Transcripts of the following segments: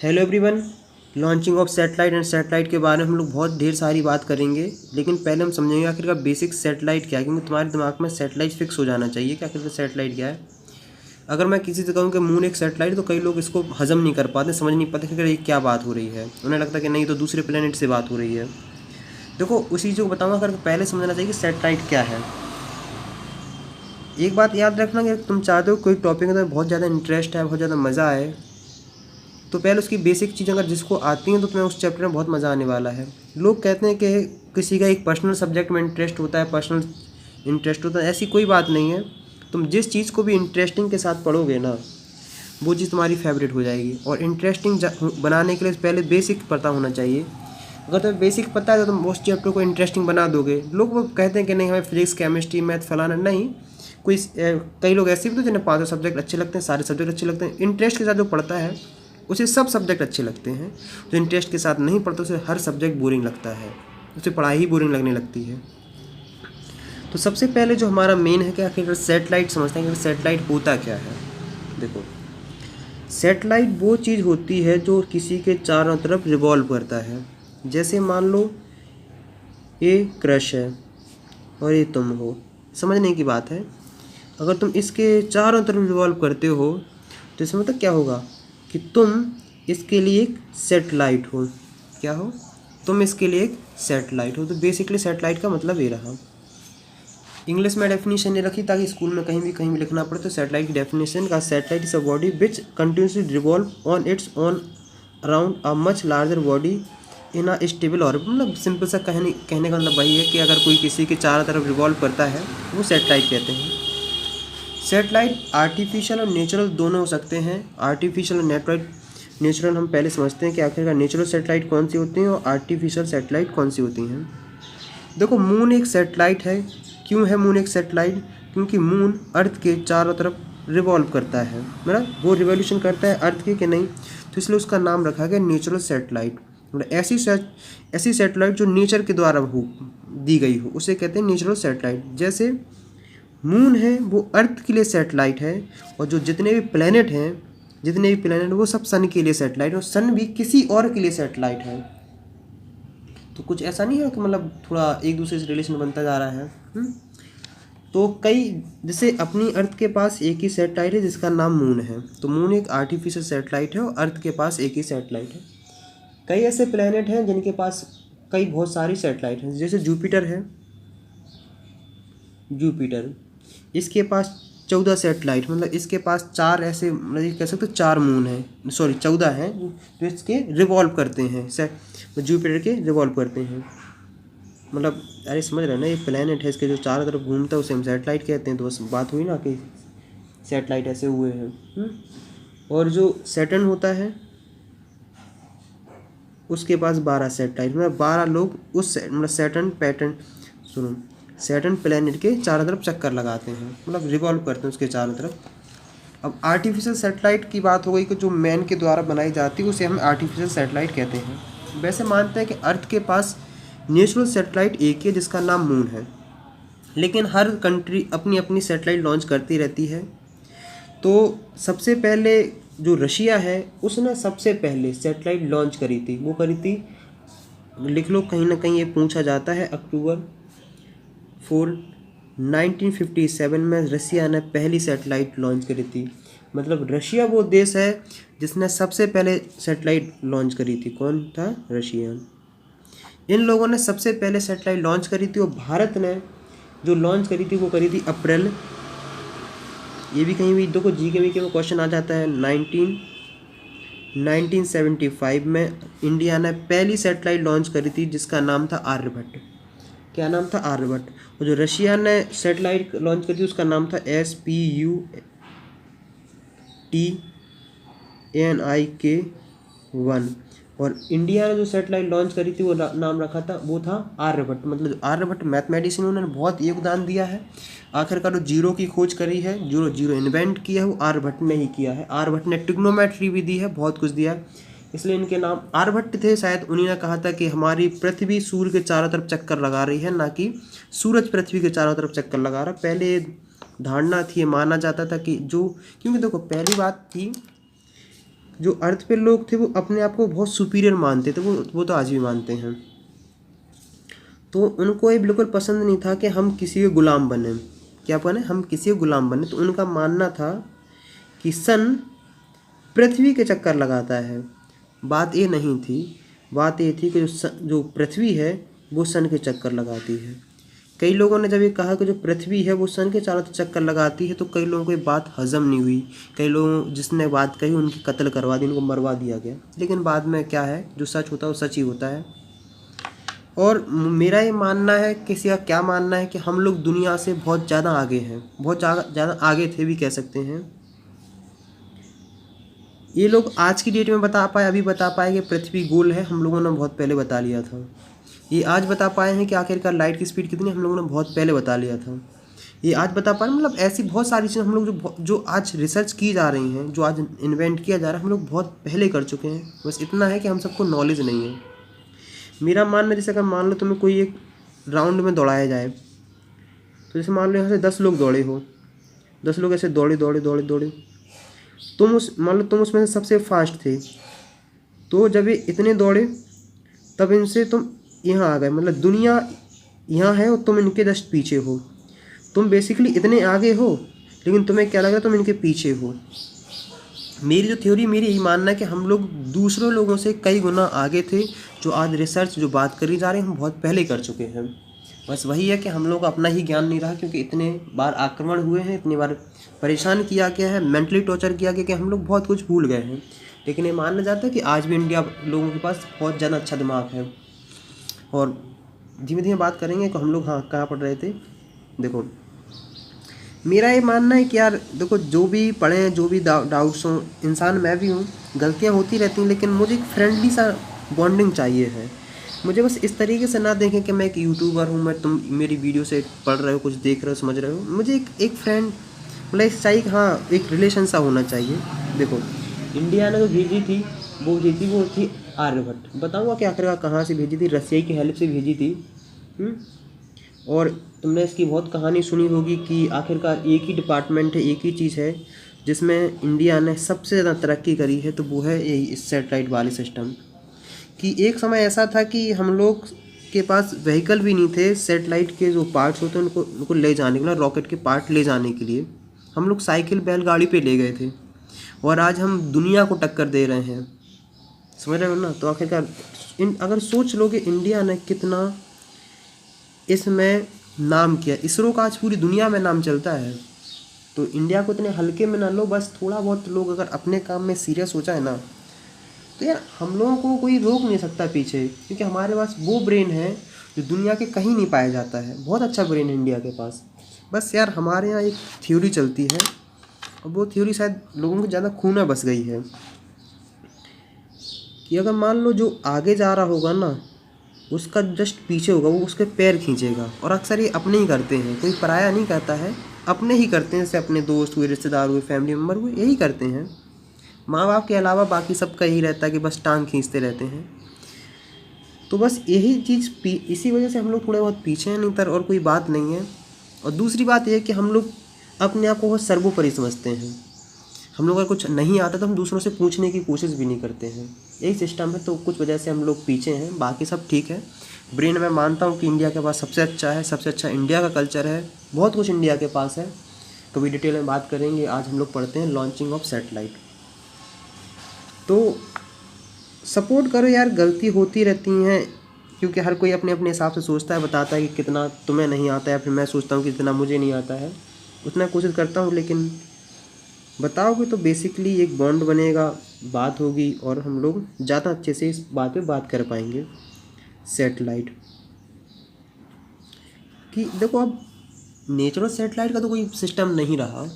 Hello everyone. Launching of satellite and satellite के बारे में हम लोग बहुत ढेर सारी बात करेंगे, लेकिन पहले हम समझेंगे आखिरकार बेसिक सैटेलाइट क्या है, क्योंकि तुम्हारे दिमाग में सैटेलाइट फिक्स हो जाना चाहिए कि आखिर सैटेलाइट क्या है। अगर मैं किसी से कहूँ कि मून एक सैटेलाइट, तो कई लोग इसको हजम नहीं कर पाते, समझ नहीं पाते कि ये क्या बात हो रही है। उन्हें लगता है कि नहीं, तो दूसरे प्लेनेट से बात हो रही है। देखो, उसी चीज़ को बताऊँगा, अगर पहले समझना चाहिए कि सैटेलाइट क्या है। एक बात याद रखना कि तुम चाहते हो कोई टॉपिक में बहुत ज़्यादा इंटरेस्ट है, बहुत ज़्यादा मज़ा आए, तो पहले उसकी बेसिक चीज़ अगर जिसको आती हैं तो तुम्हें उस चैप्टर में बहुत मज़ा आने वाला है। लोग कहते हैं कि किसी का एक पर्सनल सब्जेक्ट में इंटरेस्ट होता है, पर्सनल इंटरेस्ट होता है, ऐसी कोई बात नहीं है। तुम जिस चीज़ को भी इंटरेस्टिंग के साथ पढ़ोगे ना, वो चीज़ तुम्हारी फेवरेट हो जाएगी। और इंटरेस्टिंग बनाने के लिए पहले बेसिक पता होना चाहिए। अगर तुम्हें बेसिक पता है तो तुम उस चैप्टर को इंटरेस्टिंग बना दोगे। लोग वो कहते हैं कि नहीं, हमें फिजिक्स, केमिस्ट्री, मैथ फलाना नहीं। कई लोग ऐसे भी तो जिन्हें 5 सब्जेक्ट अच्छे लगते हैं, सारे सब्जेक्ट अच्छे लगते हैं। इंटरेस्ट के साथ जो पढ़ता है उसे सब सब्जेक्ट अच्छे लगते हैं। जो इंटरेस्ट के साथ नहीं पढ़ता उसे हर सब्जेक्ट बोरिंग लगता है, उसे पढ़ाई ही बोरिंग लगने लगती है। तो सबसे पहले जो हमारा मेन है कि आखिर सैटेलाइट समझते हैं कि सैटेलाइट होता क्या है। देखो, सैटेलाइट वो चीज़ होती है जो किसी के चारों तरफ रिवॉल्व करता है। जैसे मान लो ये क्रश है और ये तुम हो, समझने की बात है। अगर तुम इसके चारों तरफ रिवॉल्व करते हो तो इसमें मतलब क्या होगा कि तुम इसके लिए एक सैटेलाइट हो। क्या हो? तुम इसके लिए एक सैटेलाइट हो। तो बेसिकली सैटेलाइट का मतलब ये रहा। इंग्लिश में डेफिनेशन ये रखी ताकि स्कूल में कहीं भी लिखना पड़े तो सैटेलाइट की डेफिनेशन का, satellite is a body which continuously revolve on its own around a much larger body in a stable orbit. मतलब सिंपल सा कहने का मतलब वही है कि अगर कोई किसी के चारों तरफ रिवॉल्व करता है वो सैटेलाइट कहते हैं। सैटेलाइट आर्टिफिशियल और नेचुरल दोनों हो सकते हैं। आर्टिफिशियल और नेचुरल हम पहले समझते हैं कि आखिरकार नेचुरल सैटेलाइट कौन सी होती हैं और आर्टिफिशियल सैटेलाइट कौन सी होती हैं। देखो, मून एक सैटेलाइट है। क्यों है मून एक सैटेलाइट? क्योंकि मून अर्थ के चारों तरफ रिवॉल्व करता है, मतलब वो रिवॉल्यूशन करता है अर्थ के कि नहीं, तो इसलिए उसका नाम रखा गया नेचुरल सैटेलाइट। मतलब ऐसी सैटेलाइट जो नेचर के द्वारा दी गई हो उसे कहते हैं नेचुरल सैटेलाइट। जैसे मून है वो अर्थ के लिए सैटेलाइट है, और जो जितने भी प्लेनेट वो सब सन के लिए सैटेलाइट है, और सन भी किसी और के लिए सैटेलाइट है। तो कुछ ऐसा नहीं है कि मतलब थोड़ा एक दूसरे से रिलेशन बनता जा रहा है। तो कई, जैसे अपनी अर्थ के पास एक ही सैटेलाइट है जिसका नाम मून है, तो मून एक आर्टिफिशियल सैटेलाइट है और अर्थ के पास एक ही सैटेलाइट है। कई ऐसे प्लेनेट हैं जिनके पास बहुत सारी सैटेलाइट हैं। जैसे जुपिटर, इसके पास 14 सैटेलाइट, मतलब इसके पास 4 ऐसे, मतलब ये कह सकते हो 4 मून हैं, सॉरी 14 हैं जो इसके रिवॉल्व करते हैं, जुपिटर के रिवॉल्व करते हैं। मतलब अरे समझ रहे हो ना, ये प्लेनेट है, इसके जो चारों तरफ घूमता है उसे हम सैटेलाइट कहते हैं। तो बस बात हुई ना कि सैटेलाइट ऐसे हुए हैं। और जो सैटर्न होता है उसके पास 12 सैटेलाइट, मतलब 12 लोग उस मतलब सैटर्न प्लेनेट के चारों तरफ चक्कर लगाते हैं, मतलब रिवॉल्व करते हैं उसके चारों तरफ। अब आर्टिफिशियल सैटेलाइट की बात हो गई कि जो मैन के द्वारा बनाई जाती है उसे हम आर्टिफिशियल सैटेलाइट कहते हैं। वैसे मानते हैं कि अर्थ के पास नेचुरल सैटेलाइट एक ही है जिसका नाम मून है, लेकिन हर कंट्री अपनी अपनी सैटेलाइट लॉन्च करती रहती है। तो सबसे पहले जो रशिया है उसने सबसे पहले सैटेलाइट लॉन्च करी थी, वो करी थी, लिख लो कहीं ना कहीं ये पूछा जाता है, October 4, 1957 में रशिया ने पहली सैटेलाइट लॉन्च करी थी। मतलब रशिया वो देश है जिसने सबसे पहले सैटेलाइट लॉन्च करी थी। कौन था? रशिया। इन लोगों ने सबसे पहले सैटेलाइट लॉन्च करी थी, और भारत ने जो लॉन्च करी थी वो करी थी अप्रैल, ये भी कहीं भी देखो जीके में क्वेश्चन आ जाता है, 1975 में इंडिया ने पहली सैटेलाइट लॉन्च करी थी जिसका नाम था आर्यभट्ट। क्या नाम था? आर्यभट्ट। और जो रशिया ने सैटेलाइट लॉन्च करी थी उसका नाम था SPUTNIK-1। और इंडिया ने जो सैटेलाइट लॉन्च करी थी वो नाम रखा था, वो था आर्यभट्ट। मतलब आर्यभट्ट मैथमेटिशियन, उन्होंने बहुत योगदान दिया है। आखिरकार जो जीरो की खोज करी है, जीरो इन्वेंट किया है, वो आर्यभट्ट ने ही किया है। आर्यभट्ट ने ट्रिग्नोमेट्री भी दी है, बहुत कुछ दिया है, इसलिए इनके नाम आर्यभट्ट थे। शायद उन्हीं ने कहा था कि हमारी पृथ्वी सूर्य के चारों तरफ चक्कर लगा रही है, ना कि सूरज पृथ्वी के चारों तरफ चक्कर लगा रहा। पहले धारणा थी, माना जाता था कि जो, क्योंकि देखो पहली बात थी जो अर्थ पे लोग थे वो अपने आप को बहुत सुपीरियर मानते थे, वो तो आज भी मानते हैं। तो उनको ये बिल्कुल पसंद नहीं था कि हम किसी के गुलाम बने। क्या बने? हम किसी के गुलाम बने। तो उनका मानना था कि सन पृथ्वी के चक्कर लगाता है। बात ये नहीं थी, बात ये थी कि जो पृथ्वी है वो सन के चक्कर लगाती है। कई लोगों ने जब ये कहा कि जो पृथ्वी है वो सन के चारों चक्कर लगाती है, तो कई लोगों को ये बात हजम नहीं हुई। कई लोगों जिसने बात कही उनकी कत्ल करवा दी, उनको मरवा दिया गया। लेकिन बाद में क्या है, जो सच होता है वो सच ही होता है। और मेरा ये मानना है, किसी का क्या मानना है, कि हम लोग दुनिया से बहुत ज़्यादा आगे हैं, बहुत ज़्यादा आगे थे भी कह सकते हैं। ये लोग आज की डेट में अभी बता पाए कि पृथ्वी गोल है, हम लोगों ने बहुत पहले बता लिया था। ये आज बता पाए हैं कि आखिरकार लाइट की स्पीड कितनी, हम लोगों ने बहुत पहले बता लिया था। ये आज बता पा रहे, मतलब ऐसी बहुत सारी चीज़ें हम लोग जो आज रिसर्च की जा रही हैं, जो आज इन्वेंट किया जा रहा है, हम लोग बहुत पहले कर चुके हैं। बस इतना है कि हम सबको नॉलेज नहीं है। मेरा मानना, जैसे अगर मान लो तुम्हें कोई एक राउंड में दौड़ाया जाए, तो जैसे मान लो यहाँ से 10 लोग दौड़े हो, 10 लोग ऐसे दौड़े, मान लो तुम उसमें से सबसे फास्ट थे। तो जब ये इतने दौड़े तब इनसे तुम यहाँ आ गए, मतलब दुनिया यहाँ है और तुम इनके जस्ट पीछे हो। तुम बेसिकली इतने आगे हो, लेकिन तुम्हें क्या लग रहा है, तुम इनके पीछे हो। मेरी जो थ्योरी, मेरी यही मानना है कि हम लोग दूसरों लोगों से कई गुना आगे थे। जो आज रिसर्च जो बात करी जा रही है, हम बहुत पहले कर चुके हैं। बस वही है कि हम लोग अपना ही ज्ञान नहीं रहा, क्योंकि इतने बार आक्रमण हुए हैं, इतनी बार परेशान किया गया है, मेंटली टॉर्चर किया गया कि हम लोग बहुत कुछ भूल गए हैं। लेकिन ये माना जाता है कि आज भी इंडिया लोगों के पास बहुत ज़्यादा अच्छा दिमाग है। और धीमे धीमे बात करेंगे कि हम लोग कहाँ पढ़ रहे थे। देखो, मेरा ये मानना है कि यार देखो, जो भी पढ़े हैं, जो भी डाउट्स हों, इंसान मैं भी हूँ, गलतियाँ होती रहती हैं, लेकिन मुझे एक फ्रेंडली सा बॉन्डिंग चाहिए है। मुझे बस इस तरीके से ना देखें कि मैं एक यूट्यूबर हूँ, तुम मेरी वीडियो से पढ़ रहे हो, कुछ देख रहे हो, समझ रहे हो। मुझे एक फ्रेंड मतलब इस चाहिए कि हाँ, एक रिलेशन सा होना चाहिए। देखो, इंडिया ने जो भेजी थी वो थी आर्यभट्ट। बताऊँगा कि आखिरकार कहाँ से भेजी थी? रसिया की हेल्प से भेजी थी। और तुमने इसकी बहुत कहानी सुनी होगी कि आखिरकार एक ही डिपार्टमेंट है, एक ही चीज़ है जिसमें इंडिया ने सबसे ज़्यादा तरक्की करी है, तो वो है यही सैटेलाइट वाले सिस्टम। कि एक समय ऐसा था कि हम लोग के पास व्हीकल भी नहीं थे, सैटेलाइट के जो पार्ट्स होते हैं उनको ले जाने के लिए, रॉकेट के पार्ट ले जाने के लिए हम लोग साइकिल बैलगाड़ी पे ले गए थे। और आज हम दुनिया को टक्कर दे रहे हैं, समझ रहे हो ना। तो आखिरकार अगर सोच लो कि इंडिया ने कितना इसमें नाम किया, इसरो का आज पूरी दुनिया में नाम चलता है। तो इंडिया को इतने हल्के में ना लो। बस थोड़ा बहुत लोग अगर अपने काम में सीरियस हो जाए ना, तो यार हम लोगों को कोई रोक नहीं सकता पीछे, क्योंकि हमारे पास वो ब्रेन है जो दुनिया के कहीं नहीं पाया जाता है। बहुत अच्छा ब्रेन है इंडिया के पास। बस यार हमारे यहाँ एक थ्योरी चलती है, और वो थ्योरी शायद लोगों के ज़्यादा खून में बस गई है कि अगर मान लो जो आगे जा रहा होगा ना, उसका जस्ट पीछे होगा, वो उसके पैर खींचेगा। और अक्सर ये अपने ही करते हैं, कोई पराया नहीं करता है, अपने ही करते हैं। जैसे अपने दोस्त हुए, रिश्तेदार हुए, फैमिली मेम्बर हुए, यही करते हैं। माँ बाप के अलावा बाकी सबका यही रहता है कि बस टांग खींचते रहते हैं। तो बस यही चीज़ इसी वजह से हम लोग थोड़े बहुत पीछे हैं, नहीं तो और कोई बात नहीं है। और दूसरी बात यह है कि हम लोग अपने आप को बहुत सर्वोपरि समझते हैं। हम लोग अगर कुछ नहीं आता तो हम दूसरों से पूछने की कोशिश भी नहीं करते हैं। यही सिस्टम है। तो कुछ वजह से हम लोग पीछे हैं, बाकी सब ठीक है। ब्रेन मैं मानता हूँ कि इंडिया के पास सबसे अच्छा है, सबसे अच्छा इंडिया का कल्चर है, बहुत कुछ इंडिया के पास है। कभी डिटेल में बात करेंगे। आज हम लोग पढ़ते हैं लॉन्चिंग ऑफ सैटेलाइट। तो सपोर्ट करो यार, गलती होती रहती हैं, क्योंकि हर कोई अपने अपने हिसाब से सोचता है, बताता है कि कितना तुम्हें नहीं आता है, फिर मैं सोचता हूँ कि जितना मुझे नहीं आता है उतना कोशिश करता हूँ। लेकिन बताओगे तो बेसिकली एक बॉन्ड बनेगा, बात होगी, और हम लोग ज़्यादा अच्छे से इस बात पे बात कर पाएंगे। सैटेलाइट कि देखो, अब नेचुरल सैटेलाइट का तो कोई सिस्टम नहीं रहा।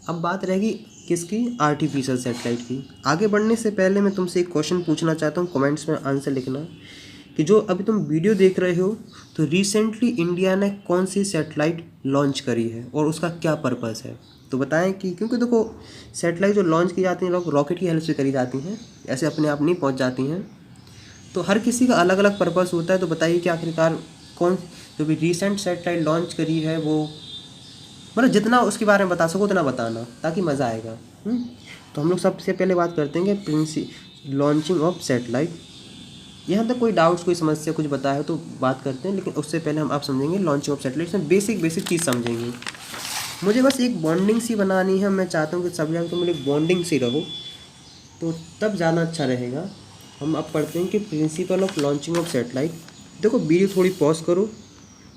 अब बात रहेगी किसकी? आर्टिफिशियल सैटेलाइट की। आगे बढ़ने से पहले मैं तुमसे एक क्वेश्चन पूछना चाहता हूँ, कमेंट्स में आंसर लिखना कि जो अभी तुम वीडियो देख रहे हो, तो रिसेंटली इंडिया ने कौन सी सैटेलाइट लॉन्च करी है और उसका क्या पर्पस है। तो बताएं कि क्योंकि देखो, सैटेलाइट जो लॉन्च की जाती हैं लोग रॉकेट की हेल्प से करी जाती हैं, ऐसे अपने आप नहीं पहुंच जाती हैं। तो हर किसी का अलग अलग पर्पस होता है। तो बताइए कि आखिरकार कौन जो भी रिसेंट सैटेलाइट लॉन्च करी है वो मतलब जितना उसके बारे में बता सको उतना बताना, ताकि मज़ा आएगा। तो हम लोग सबसे पहले बात करते हैं कि लॉन्चिंग ऑफ सैटेलाइट। यहाँ तक कोई डाउट्स, कोई समस्या कुछ बताया हो तो बात करते हैं, लेकिन उससे पहले हम आप समझेंगे लॉन्चिंग ऑफ सैटेलाइट में बेसिक चीज़ समझेंगे। मुझे बस एक बॉन्डिंग सी बनानी है, मैं चाहता हूँ कि सब जगह तो मुझे बॉन्डिंग सी रहो, तो तब ज़्यादा अच्छा रहेगा। हम अब पढ़ते हैं कि principle of launching of satellite. देखो वीडियो थोड़ी पॉज करो,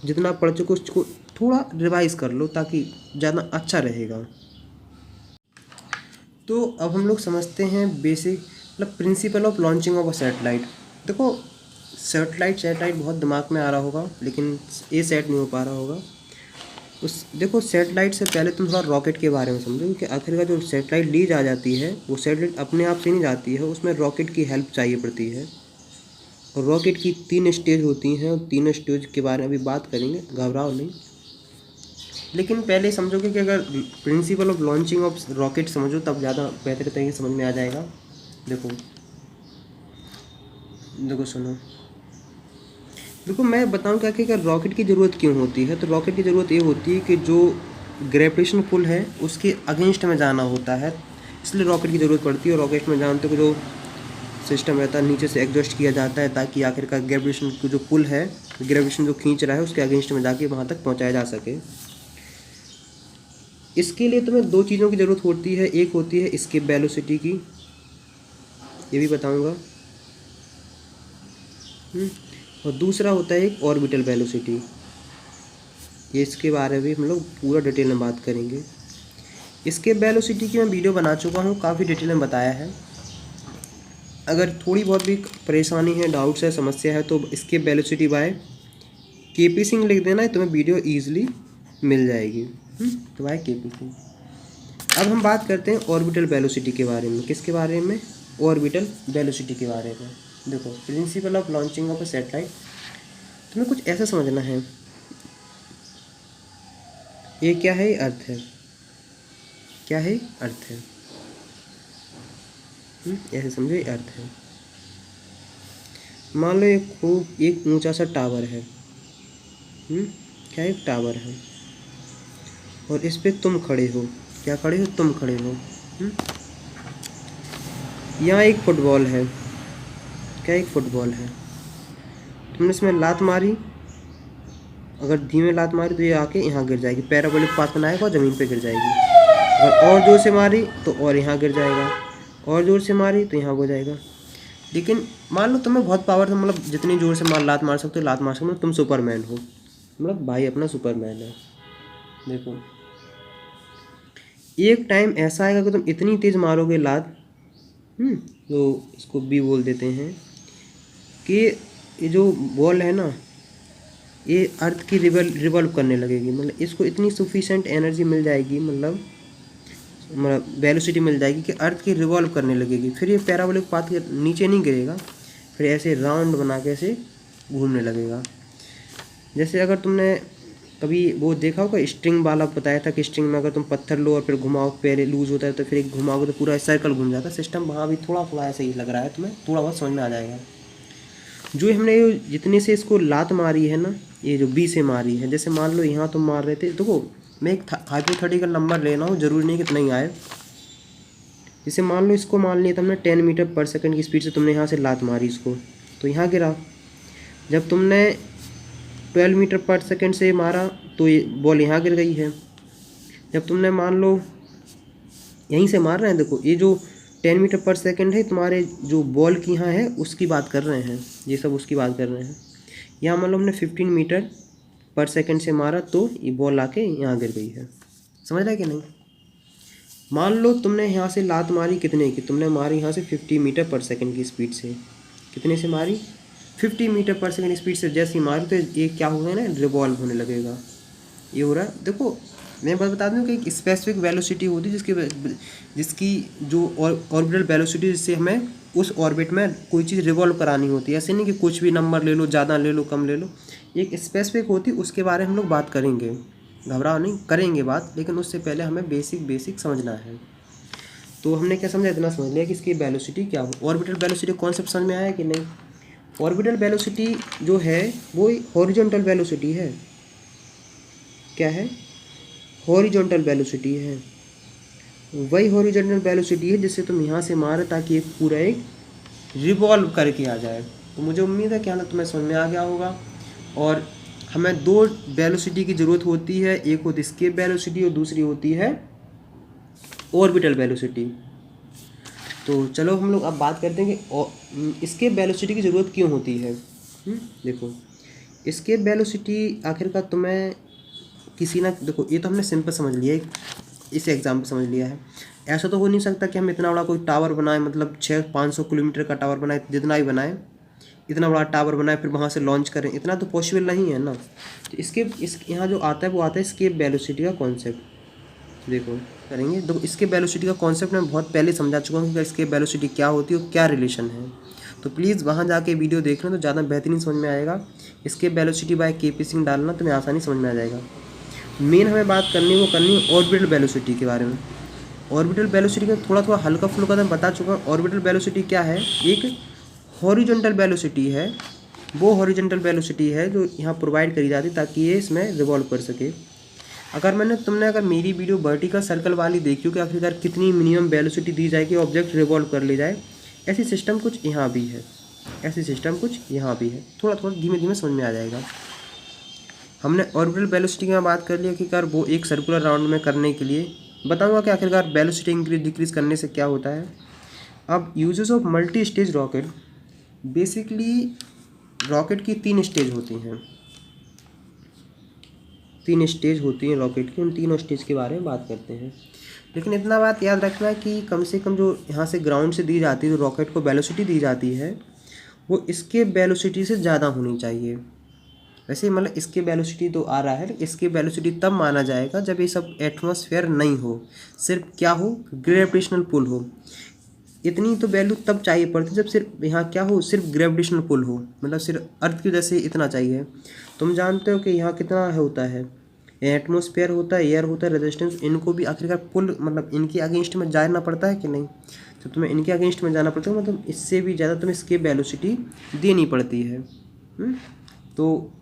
जितना पढ़ चुको उसको थोड़ा रिवाइज कर लो ताकि ज़्यादा अच्छा रहेगा। तो अब हम लोग समझते हैं बेसिक मतलब principle of launching of a satellite. देखो सैटेलाइट बहुत दिमाग में आ रहा होगा, लेकिन ये सेट नहीं हो पा रहा होगा। देखो सैटेलाइट से पहले तुम थोड़ा रॉकेट के बारे में समझो, क्योंकि आखिर का जो सैटेलाइट ली जाती है वो सैटेलाइट अपने आप से नहीं जाती है, उसमें रॉकेट की हेल्प चाहिए पड़ती है। और रॉकेट की 3 स्टेज होती हैं, और 3 स्टेज के बारे में अभी बात करेंगे, घबराओ नहीं। लेकिन पहले समझोगे कि अगर principle of launching of rocket समझो तब ज़्यादा बेहतर तरीके से समझ में आ जाएगा। देखो देखो सुनो, देखो मैं बताऊँ क्या कि अगर रॉकेट की ज़रूरत क्यों होती है, तो रॉकेट की ज़रूरत ये होती है कि जो ग्रेविटेशन पुल है उसके अगेंस्ट में जाना होता है, इसलिए रॉकेट की ज़रूरत पड़ती है। और रॉकेट में जानते हो कि जो सिस्टम रहता है नीचे से एग्जॉस्ट किया जाता है, ताकि आखिरकार ग्रेविटेशन की जो पुल है, ग्रेविटेशन जो खींच रहा है उसके अगेंस्ट में जाके वहाँ तक पहुँचाया जा सके। इसके लिए तुम्हें 2 चीज़ों की ज़रूरत होती है, एक होती है इसके वेलोसिटी की, ये भी बताऊँगा, और दूसरा होता है एक ऑर्बिटल वेलोसिटी। ये इसके बारे में हम लोग पूरा डिटेल में बात करेंगे। इसके वेलोसिटी की मैं वीडियो बना चुका हूँ, काफ़ी डिटेल में बताया है। अगर थोड़ी बहुत भी परेशानी है, डाउट्स है, समस्या है, तो इसके वेलोसिटी बाय केपी सिंह लिख देना है, तुम्हें वीडियो ईजिली मिल जाएगी। तो बाय केपी सिंह। अब हम बात करते हैं ऑर्बिटल वेलोसिटी के बारे में। किसके बारे में? ऑर्बिटल वेलोसिटी के बारे में। देखो principle of launching of a satellite, तुम्हें कुछ ऐसा समझना है, ये क्या है? अर्थ है। क्या है? अर्थ है। ऐसे समझो, ये अर्थ है। मान लो एक ऊंचा सा टावर है। क्या एक टावर है, और इस पे तुम खड़े हो। क्या खड़े हो? तुम खड़े हो। यहाँ एक फुटबॉल है। क्या एक फुटबॉल है? तुमने इसमें लात मारी, अगर धीमे लात मारी तो ये आके यहाँ गिर जाएगी, पैराबोलिक पाथ बनाएगा और ज़मीन पे गिर जाएगी। अगर और ज़ोर से मारी तो और यहाँ गिर जाएगा, और ज़ोर से मारी तो यहाँ हो जाएगा। लेकिन मान लो तुम्हें बहुत पावर था, मतलब जितनी ज़ोर से लात मार सकते हो लात मार सकते हो, तुम सुपरमैन हो, मतलब भाई अपना सुपरमैन है। देखो एक टाइम ऐसा आएगा कि तुम इतनी तेज़ मारोगे लात, तो इसको भी बोल देते हैं कि ये जो बॉल है ना, ये अर्थ की रिवॉल्व करने लगेगी, मतलब इसको इतनी सफिशेंट एनर्जी मिल जाएगी, मतलब वेलोसिटी मिल जाएगी कि अर्थ की रिवॉल्व करने लगेगी। फिर ये पैराबोलिक पाथ के नीचे नहीं गिरेगा, फिर ऐसे राउंड बना के ऐसे घूमने लगेगा। जैसे अगर तुमने कभी वो देखा होगा, स्ट्रिंग वाला बताया था कि स्ट्रिंग में अगर तुम पत्थर लो और फिर घुमाओ, पैर लूज होता है तो फिर एक घुमाओगे तो पूरा सर्कल घूम जाता है सिस्टम। वहाँ भी थोड़ा थोड़ा ऐसे ही लग रहा है, तुम्हें थोड़ा बहुत समझ में आ जाएगा। जो हमने जितने से इसको लात मारी है ना, ये जो बी से मारी है, जैसे मान लो यहाँ तुम मार रहे थे, देखो मैं एक हाइपोथेटिकल नंबर लेना हूँ, जरूरी नहीं कि इतना ही आए। जैसे मान लो इसको मान लिया तुमने 10 मीटर पर सेकंड की स्पीड से तुमने यहाँ से लात मारी इसको, तो यहाँ गिरा। जब तुमने 12 मीटर पर सेकंड से मारा तो ये बॉल यहाँ गिर गई है। जब तुमने मान लो यहीं से मार रहे हैं, देखो ये जो 10 मीटर पर सेकंड है तुम्हारे जो बॉल की यहाँ है उसकी बात कर रहे हैं, ये सब उसकी बात कर रहे हैं। यहाँ मान लो हमने 15 मीटर पर सेकंड से मारा तो ये बॉल आके यहाँ गिर गई है। समझ रहे कि नहीं? मान लो तुमने यहाँ से लात मारी कितने की, तुमने मारी यहाँ से 50 मीटर पर सेकंड की स्पीड से। कितने से मारी? 50 मीटर पर सेकंड स्पीड से जैसे ही मारी तो ये क्या होगा ना, रिवॉल्व होने लगेगा। ये हो रहा है। देखो मैं बात बता दूँ कि एक स्पेसिफिक वेलोसिटी होती है जिसकी जो ऑर्बिटल वेलोसिटी, जिससे हमें उस ऑर्बिट में कोई चीज़ रिवॉल्व करानी होती है। ऐसे नहीं कि कुछ भी नंबर ले लो, ज़्यादा ले लो, कम ले लो, एक स्पेसिफिक होती है, उसके बारे में हम लोग बात करेंगे। घबराओ नहीं, करेंगे बात, लेकिन उससे पहले हमें बेसिक समझना है। तो हमने क्या समझा? इतना समझ लिया कि इसकी वेलोसिटी क्या हो। ऑर्बिटल वेलोसिटी कॉन्सेप्ट समझ में आया कि नहीं? ऑर्बिटल वेलोसिटी जो है वो हॉरिजॉन्टल वेलोसिटी है। क्या है? हॉरिजॉन्टल वेलोसिटी है, वही हॉरिजॉन्टल वेलोसिटी है जिससे तुम यहाँ से मारो ताकि एक पूरा एक रिवॉल्व करके आ जाए। तो मुझे उम्मीद है कि हाँ तुम्हें समझ में आ गया होगा। और हमें दो वेलोसिटी की ज़रूरत होती है, एक होती है एस्केप वेलोसिटी और दूसरी होती है ऑर्बिटल वेलोसिटी। तो चलो हम लोग अब बात करते हैं कि एस्केप वेलोसिटी की ज़रूरत क्यों होती है। देखो एस्केप वेलोसिटी आखिरकार तुम्हें किसी ना, देखो ये तो हमने सिंपल समझ लिया है, इस एग्जाम्पल समझ लिया है। ऐसा तो हो नहीं सकता कि हम इतना बड़ा कोई टावर बनाए, मतलब 600-500 किलोमीटर का टावर बनाए, जितना ही बनाए इतना बड़ा टावर बनाए फिर वहाँ से लॉन्च करें, इतना तो पॉसिबल नहीं है ना। तो इस यहाँ जो आता है वो आता है एस्केप वेलोसिटी का कॉन्सेप्ट। देखो करेंगे, देखो एस्केप वेलोसिटी का कॉन्सेप्ट मैं बहुत पहले समझा चुका हूँ कि एस्केप वेलोसिटी क्या होती है और क्या रिलेशन है। तो प्लीज़ वहाँ जाके वीडियो देख लें तो ज़्यादा बेहतरीन समझ में आएगा। Escape velocity bye KP Singh डालना तुम्हें आसानी समझ में आ जाएगा। मेन हमें बात करनी है ऑर्बिटल वेलोसिटी के बारे में। ऑर्बिटल वेलोसिटी का थोड़ा हल्का फुल्का मैं बता चुका हूँ। ऑर्बिटल वेलोसिटी क्या है, एक हॉरिजॉन्टल वेलोसिटी है, वो हॉरिजॉन्टल वेलोसिटी है जो यहाँ प्रोवाइड करी जाती है ताकि ये इसमें रिवॉल्व कर सके। अगर मेरी वीडियो वर्टिकल सर्कल वाली देखी हो कि आखिरकार कितनी मिनिमम वेलोसिटी दी जाए कि ऑब्जेक्ट रिवॉल्व कर ले जाए, ऐसी सिस्टम कुछ यहाँ भी है, ऐसी सिस्टम कुछ यहाँ भी है। थोड़ा धीमे धीमे समझ में आ जाएगा। हमने ऑर्बिटल वेलोसिटी की बात कर लिया कि आखिरकार वो एक सर्कुलर राउंड में करने के लिए बताऊंगा कि आखिरकार वेलोसिटी इंक्रीज डिक्रीज करने से क्या होता है। अब uses of multi stage rocket, basically rocket की 3 स्टेज होती हैं, 3 स्टेज होती हैं रॉकेट की। उन तीनों स्टेज के बारे में बात करते हैं। लेकिन इतना बात याद रखना है कि कम से कम जो यहाँ से ग्राउंड से दी जाती है, जो रॉकेट को वेलोसिटी दी जाती है वो इसके वेलोसिटी से ज़्यादा होनी चाहिए। वैसे मतलब इसके वेलोसिटी तो आ रहा है, इसके वेलोसिटी तब माना जाएगा जब ये सब एटमॉस्फेयर नहीं हो, सिर्फ क्या हो, ग्रेविटेशनल पुल हो। इतनी तो वैल्यू तब चाहिए पड़ती जब सिर्फ यहाँ क्या हो, सिर्फ ग्रेविटेशनल पुल हो, मतलब सिर्फ अर्थ की वजह से इतना चाहिए। तुम जानते हो कि यहाँ कितना होता है, एटमॉस्फेयर होता है, एयर होता है, रेजिस्टेंस, इनको भी आखिरकार पुल मतलब इनके अगेंस्ट में जाना पड़ता है कि नहीं। तो तुम्हें इनके अगेंस्ट में जाना पड़ता है, मतलब इससे भी ज़्यादा तुम्हें इसकी वेलोसिटी देनी पड़ती है। तो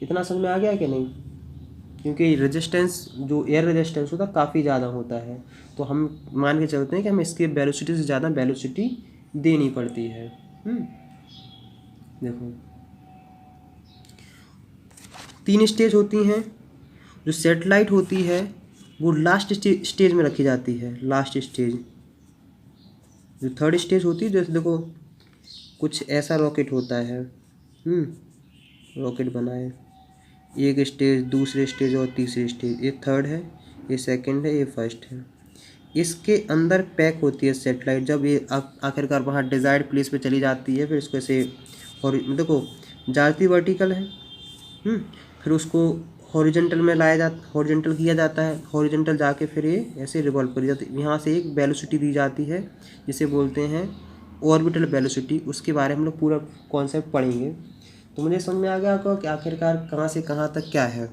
इतना समझ में आ गया कि नहीं, क्योंकि रेजिस्टेंस जो एयर रेजिस्टेंस होता है काफ़ी ज़्यादा होता है, तो हम मान के चलते हैं कि हमें इसके वेलोसिटी से ज़्यादा वेलोसिटी देनी पड़ती है। देखो 3 स्टेज होती हैं। जो सैटेलाइट होती है वो लास्ट स्टेज में रखी जाती है, लास्ट स्टेज। जो थर्ड स्टेज होती है, जैसे देखो कुछ ऐसा रॉकेट होता है, रॉकेट बनाए, एक स्टेज, दूसरे स्टेज और तीसरी स्टेज, ये थर्ड है, ये सेकंड है, ये फर्स्ट है। इसके अंदर पैक होती है सैटेलाइट। जब ये आखिरकार वहाँ डिज़ायर्ड प्लेस पे चली जाती है, फिर इसको ऐसे और देखो जाती वर्टिकल है, फिर उसको हॉरिजॉन्टल में हॉरिजॉन्टल किया जाता है, हॉरिजॉन्टल जाके फिर ये ऐसे रिवॉल्व करी जाती है। यहाँ से एक वेलोसिटी दी जाती है जिसे बोलते हैं ऑर्बिटल वेलोसिटी। उसके बारे में हम लोग पूरा कॉन्सेप्ट पढ़ेंगे। तो मुझे समझ में आ गया आपको कि आखिरकार कहाँ से कहाँ तक क्या है।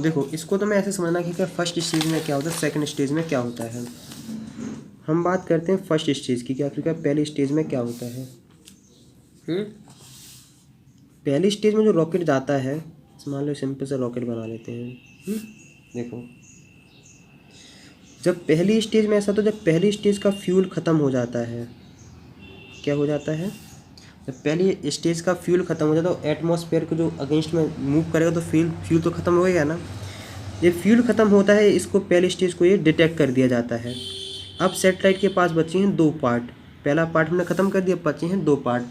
देखो इसको तो मैं ऐसे समझना कि क्या फर्स्ट स्टेज में क्या होता है, सेकंड स्टेज में क्या होता है। हम बात करते हैं फर्स्ट स्टेज की कि आखिरकार पहली स्टेज में क्या होता है। पहली स्टेज में जो रॉकेट जाता है, मान लो सिंपल सा रॉकेट बना लेते हैं। देखो जब पहली स्टेज में ऐसा, तो जब पहली स्टेज का फ्यूल ख़त्म हो जाता है, क्या हो जाता है, जब पहली स्टेज का फ्यूल ख़त्म हो जाता है तो एटमॉस्फेयर को जो अगेंस्ट में मूव करेगा तो फ्यूल तो ख़त्म होएगा ना। ये फ्यूल ख़त्म होता है, इसको पहली स्टेज को ये डिटेक्ट कर दिया जाता है। अब सैटेलाइट के पास बचे हैं 2 पार्ट। पहला पार्ट हमने ख़त्म कर दिया, बचे हैं 2 पार्ट।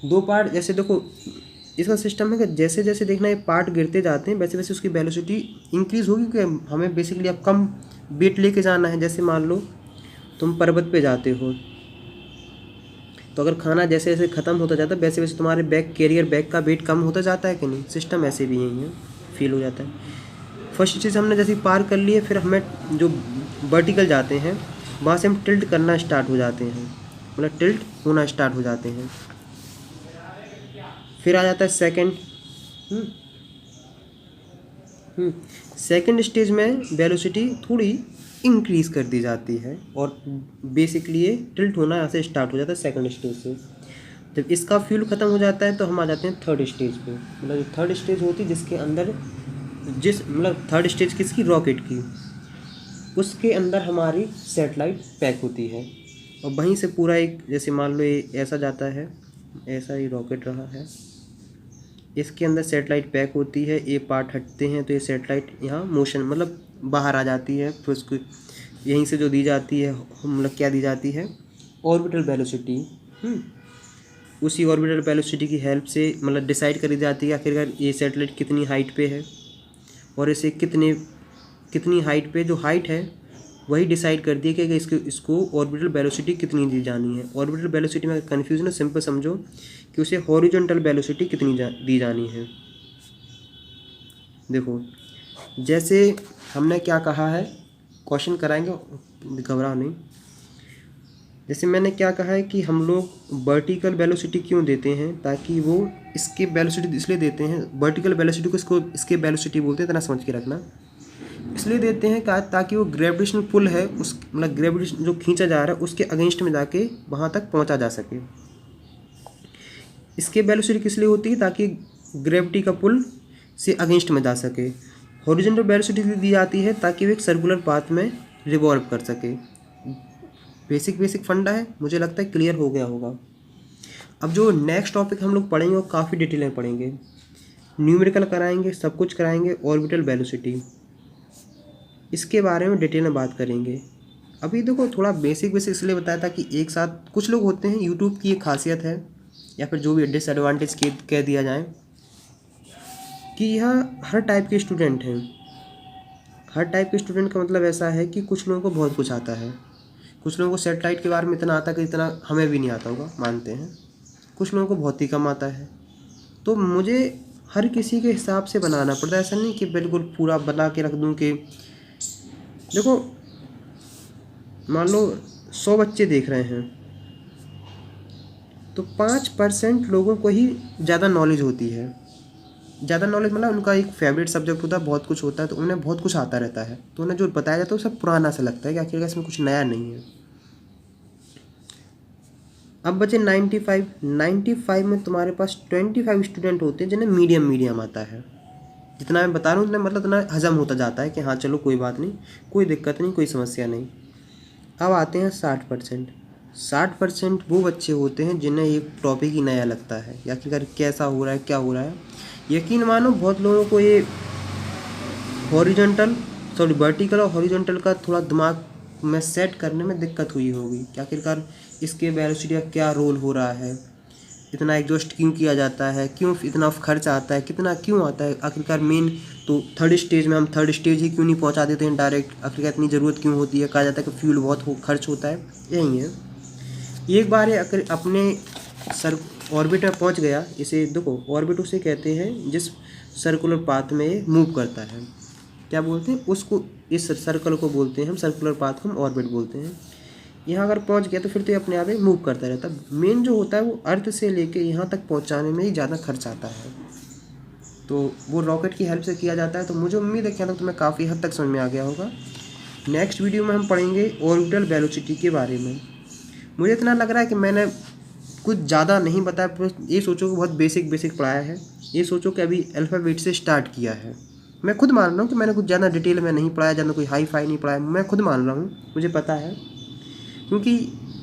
2 पार्ट जैसे देखो इसका सिस्टम है कि जैसे जैसे देखना ये पार्ट गिरते जाते हैं वैसे वैसे उसकी वेलोसिटी इंक्रीज़ होगी, क्योंकि हमें बेसिकली अब कम वेट लेके जाना है। जैसे मान लो तुम पर्वत पे जाते हो, तो अगर खाना जैसे जैसे ख़त्म होता जाता है वैसे वैसे तुम्हारे कैरियर बैग का वेट कम होता जाता है कि नहीं। सिस्टम ऐसे भी यही है, फील हो जाता है। फर्स्ट चीज़ हमने जैसे पार कर ली है, फिर हमें जो वर्टिकल जाते हैं वहाँ से हम टिल्ट करना स्टार्ट हो जाते हैं, मतलब टिल्ट होना स्टार्ट हो जाते हैं। फिर आ जाता है सेकंड। सेकंड स्टेज में वेलोसिटी थोड़ी इंक्रीज़ कर दी जाती है और बेसिकली ये टिल्ट होना यहाँ से स्टार्ट हो जाता है सेकंड स्टेज से। जब इसका फ्यूल ख़त्म हो जाता है तो हम आ जाते हैं थर्ड स्टेज पे। मतलब थर्ड स्टेज होती है जिसके अंदर जिस मतलब थर्ड स्टेज किसकी, रॉकेट की, उसके अंदर हमारी सैटेलाइट पैक होती है और वहीं से पूरा एक, जैसे मान लो ये ऐसा जाता है, ऐसा ही रॉकेट रहा है, इसके अंदर सैटेलाइट पैक होती है, ये पार्ट हटते हैं तो ये सैटेलाइट यहाँ मोशन मतलब बाहर आ जाती है, फिर उसको यहीं से जो दी जाती है मतलब क्या दी जाती है, ऑर्बिटल वेलोसिटी। उसी ऑर्बिटल वेलोसिटी की हेल्प से मतलब डिसाइड करी जाती है आखिरकार ये सैटेलाइट कितनी हाइट पे है और इसे कितनी हाइट पे, जो हाइट है वही डिसाइड कर दी कि इसको ऑर्बिटल वेलोसिटी कितनी दी जानी है। ऑर्बिटल वेलोसिटी में कन्फ्यूजन है, सिंपल समझो कि उसे हॉरिजॉन्टल वेलोसिटी कितनी दी जानी है। देखो जैसे हमने क्या कहा है, क्वेश्चन कराएंगे, घबराओ नहीं। जैसे मैंने क्या कहा है कि हम लोग वर्टिकल वेलोसिटी क्यों देते हैं, ताकि वो इसके वेलोसिटी इसलिए देते हैं, वर्टिकल वेलोसिटी को इसको इसके वेलोसिटी बोलते हैं, इतना समझ के रखना। इसलिए देते हैं ताकि वो ग्रेविटेशनल पुल है, उस मतलब ग्रेविटेशन जो खींचा जा रहा है उसके अगेंस्ट में जाके वहाँ तक पहुँचा जा सके। इसके वेलोसिटी किस लिए होती है, ताकि ग्रेविटी का पुल से अगेंस्ट में जा सके। हॉरिजॉन्टल वेलोसिटी दी जाती है ताकि वो एक सर्कुलर पाथ में रिवॉल्व कर सके। बेसिक फंडा है, मुझे लगता है क्लियर हो गया होगा। अब जो नेक्स्ट टॉपिक हम लोग पढ़ेंगे वो काफ़ी डिटेल में पढ़ेंगे, न्यूमेरिकल कराएंगे, सब कुछ कराएंगे, ऑर्बिटल वेलोसिटी, इसके बारे में डिटेल में बात करेंगे। अभी देखो थोड़ा बेसिक इसलिए बताया था कि एक साथ कुछ लोग होते हैं, यूट्यूब की एक खासियत है या फिर जो भी डिसएडवांटेज कह दिया जाए कि यहाँ हर टाइप के स्टूडेंट हैं। हर टाइप के स्टूडेंट का मतलब ऐसा है कि कुछ लोगों को बहुत कुछ आता है, कुछ लोगों को सैटेलाइट के बारे में इतना आता है कि इतना हमें भी नहीं आता होगा, मानते हैं। कुछ लोगों को बहुत ही कम आता है। तो मुझे हर किसी के हिसाब से बनाना पड़ता है, ऐसा नहीं कि बिल्कुल पूरा बना के रख दूँ कि देखो मान लो 100 बच्चे देख रहे हैं तो 5% लोगों को ही ज़्यादा नॉलेज होती है। ज़्यादा नॉलेज मतलब उनका एक फेवरेट सब्जेक्ट होता है, बहुत कुछ होता है, तो उन्हें बहुत कुछ आता रहता है, तो उन्हें जो बताया जाता है वो सब पुराना सा लगता है कि आखिरकार इसमें कुछ नया नहीं है। अब बचे 95 में तुम्हारे पास 25 स्टूडेंट होते हैं जिन्हें मीडियम आता है। जितना मैं बता रहा हूँ उतना मतलब इतना हजम होता जाता है कि हाँ चलो कोई बात नहीं, कोई दिक्कत नहीं, कोई समस्या नहीं। अब आते हैं 60% वो बच्चे होते हैं जिन्हें एक टॉपिक ही नया लगता है, या आखिरकार कैसा हो रहा है, क्या हो रहा है। यकीन मानो बहुत लोगों को ये वर्टिकल और हॉरिजॉन्टल का थोड़ा दिमाग में सेट करने में दिक्कत हुई होगी कि आखिरकार इसके वेलोसिटी का क्या रोल हो रहा है, इतना एग्जॉस्ट क्यों किया जाता है, क्यों इतना खर्च आता है, कितना क्यों आता है, आखिरकार मेन तो थर्ड स्टेज में हम थर्ड स्टेज ही क्यों नहीं पहुंचा देते हैं डायरेक्ट, आखिरकार इतनी ज़रूरत क्यों होती है। कहा जाता है कि फ्यूल बहुत खर्च होता है, यही है। एक बार अगर अपने ऑर्बिट में पहुंच गया, इसे देखो ऑर्बिट उसे कहते हैं जिस सर्कुलर पाथ में मूव करता है, क्या बोलते हैं उसको, इस सर्कल को बोलते हैं हम सर्कुलर पाथ को हम ऑर्बिट बोलते हैं। यहाँ अगर पहुँच गया तो फिर तो ये अपने आप ही मूव करता रहता है। मेन जो होता है वो अर्थ से लेके यहाँ तक पहुँचाने में ही ज़्यादा खर्च आता है, तो वो रॉकेट की हेल्प से किया जाता है। तो मुझे उम्मीद है कि यहाँ तक तुम्हें काफ़ी हद तक समझ में आ गया होगा। नेक्स्ट वीडियो में हम पढ़ेंगे ऑर्बिटल वेलोसिटी के बारे में। मुझे इतना लग रहा है कि मैंने कुछ ज़्यादा नहीं बताया, ये सोचो कि बहुत बेसिक पढ़ाया है, ये सोचो कि अभी अल्फ़ाबेट से स्टार्ट किया है। मैं खुद मान रहा हूँ कि मैंने कुछ ज़्यादा डिटेल में नहीं पढ़ाया, ज़्यादा कोई हाई फाई नहीं पढ़ाया, मैं खुद मान रहा हूँ, मुझे पता है, क्योंकि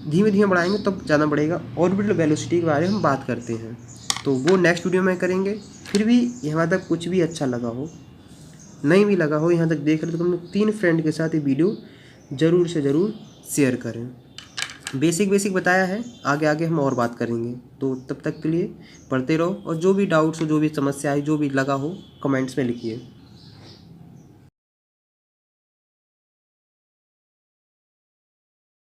धीमे बढ़ाएंगे तब ज़्यादा बढ़ेगा। ऑर्बिटल वेलोसिटी के बारे में हम बात करते हैं, तो वो नेक्स्ट वीडियो में करेंगे। फिर भी यहाँ तक कुछ भी अच्छा लगा हो, नहीं भी लगा हो, यहाँ तक देख रहे तो तुम लोग 3 फ्रेंड के साथ ये वीडियो ज़रूर से ज़रूर शेयर करें। बेसिक बताया है, आगे हम और बात करेंगे। तो तब तक के लिए पढ़ते रहो और जो भी डाउट्स हो, जो भी समस्या है, जो भी लगा हो कमेंट्स में लिखिए।